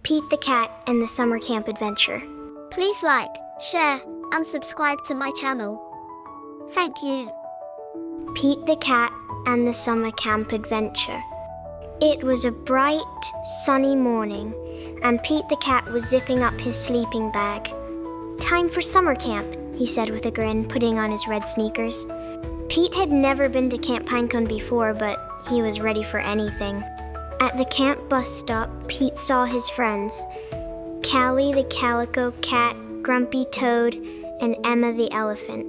Pete the Cat and the Summer Camp Adventure. Please like, share, and subscribe to my channel. Thank you. Pete the Cat and the Summer Camp Adventure. It was a bright, sunny morning, and Pete the Cat was zipping up his sleeping bag. "Time for summer camp," he said with a grin, putting on his red sneakers. Pete had never been to Camp Pinecone before, but he was ready for anything. At the camp bus stop, Pete saw his friends, Callie the Calico Cat, Grumpy Toad, and Emma the Elephant.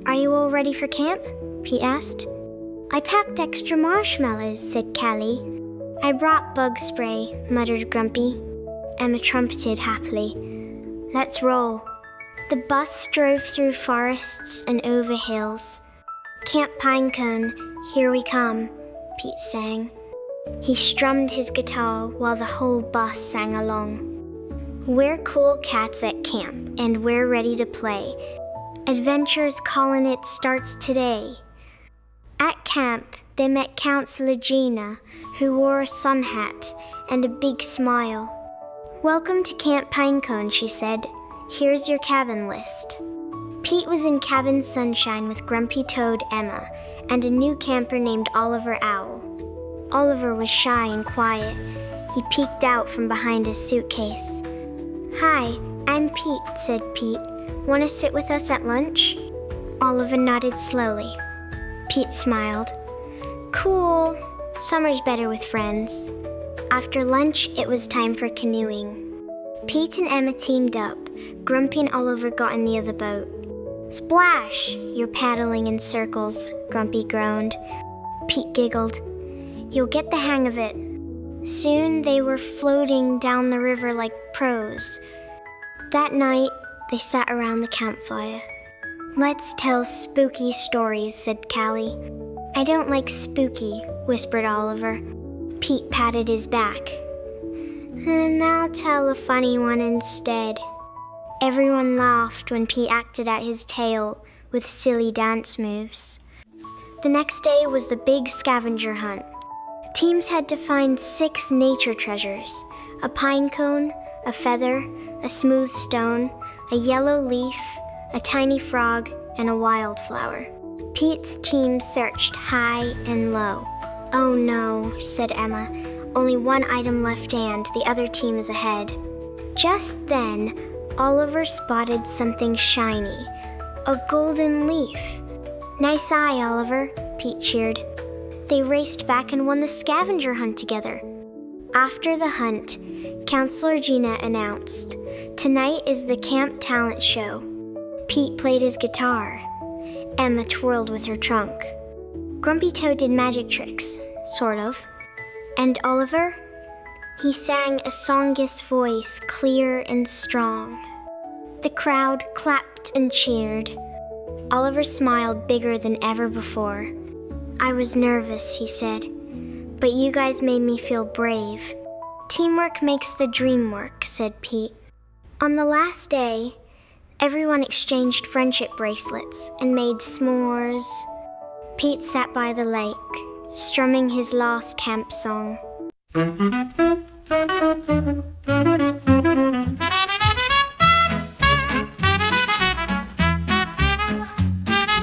"Are you all ready for camp?" Pete asked. "I packed extra marshmallows," said Callie. "I brought bug spray," muttered Grumpy. Emma trumpeted happily. "Let's roll." The bus drove through forests and over hills. "Camp Pinecone, here we come," Pete sang. He strummed his guitar while the whole bus sang along. "We're cool cats at camp, and we're ready to play. Adventure's Callin' It starts today." At camp, they met Counselor Gina, who wore a sun hat and a big smile. "Welcome to Camp Pinecone," she said. "Here's your cabin list." Pete was in Cabin Sunshine with Grumpy Toad, Emma, and a new camper named Oliver Owl. Oliver was shy and quiet. He peeked out from behind his suitcase. "Hi, I'm Pete," said Pete. "Want to sit with us at lunch?" Oliver nodded slowly. Pete smiled. "Cool. Summer's better with friends." After lunch, it was time for canoeing. Pete and Emma teamed up. Grumpy and Oliver got in the other boat. "Splash! You're paddling in circles," Grumpy groaned. Pete giggled. "You'll get the hang of it." Soon they were floating down the river like pros. That night, they sat around the campfire. "Let's tell spooky stories," said Callie. "I don't like spooky," whispered Oliver. Pete patted his back. "And I'll tell a funny one instead." Everyone laughed when Pete acted out his tale with silly dance moves. The next day was the big scavenger hunt. Teams had to find 6 nature treasures: a pine cone, a feather, a smooth stone, a yellow leaf, a tiny frog, and a wildflower. Pete's team searched high and low. "Oh no," said Emma. "Only one item left and the other team is ahead." Just then, Oliver spotted something shiny, a golden leaf. "Nice eye, Oliver," Pete cheered. They raced back and won the scavenger hunt together. After the hunt, Counselor Gina announced, "Tonight is the camp talent show." Pete played his guitar. Emma twirled with her trunk. Grumpy Toad did magic tricks, sort of. And Oliver? He sang a songless voice, clear and strong. The crowd clapped and cheered. Oliver smiled bigger than ever before. "I was nervous," he said, "but you guys made me feel brave." "Teamwork makes the dream work," said Pete. On the last day, everyone exchanged friendship bracelets and made s'mores. Pete sat by the lake, strumming his last camp song.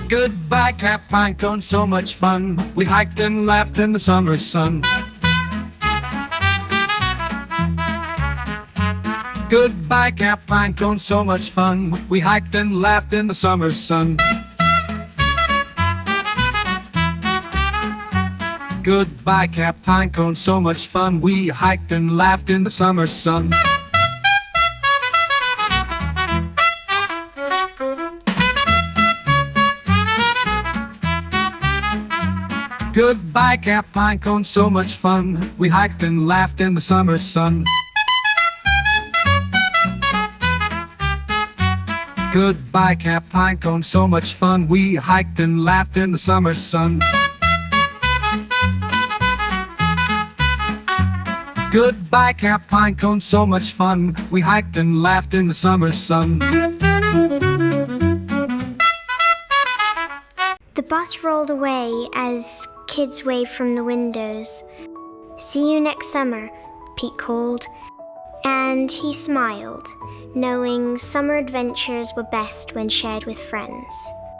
Goodbye, Camp Pinecone, so much fun. We hiked and laughed in the summer sun. Goodbye, Camp Pinecone, so much fun. We hiked and laughed in the summer sun. Goodbye, Camp Pinecone, so much fun. We hiked and laughed in the summer sun. Goodbye, Camp Pinecone, so much fun. We hiked and laughed in the summer sun. Goodbye, Camp Pinecone, so much fun. We hiked and laughed in the summer sun. Goodbye, Camp Pinecone, so much fun. We hiked and laughed in the summer sun. The bus rolled away as kids waved from the windows. "See you next summer," Pete called. And he smiled, knowing summer adventures were best when shared with friends.